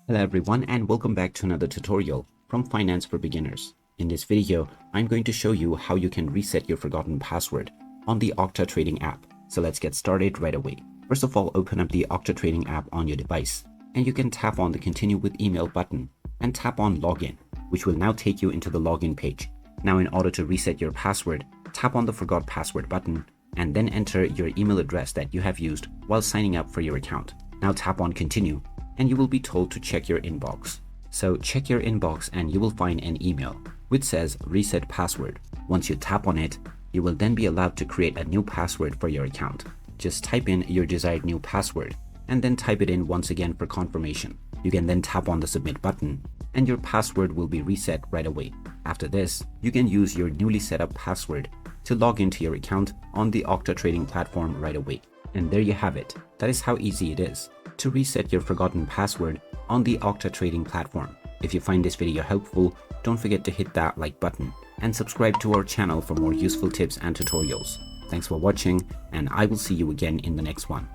Hello everyone and welcome back to another tutorial from Finance for Beginners. In this video, I'm going to show you how you can reset your forgotten password on the Octa Trading app. So let's get started right away. First of all, open up the Octa Trading app on your device and you can tap on the Continue with Email button and tap on Login, which will now take you into the login page. Now in order to reset your password, tap on the Forgot Password button and then enter your email address that you have used while signing up for your account. Now tap on Continue and you will be told to check your inbox. So check your inbox and you will find an email which says reset password. Once you tap on it, you will then be allowed to create a new password for your account. Just type in your desired new password and then type it in once again for confirmation. You can then tap on the submit button and your password will be reset right away. After this, you can use your newly set up password to log into your account on the Octa Trading platform right away. And there you have it. That is how easy it is to reset your forgotten password on the Octa Trading platform. If you find this video helpful, don't forget to hit that like button and subscribe to our channel for more useful tips and tutorials. Thanks for watching, and I will see you again in the next one.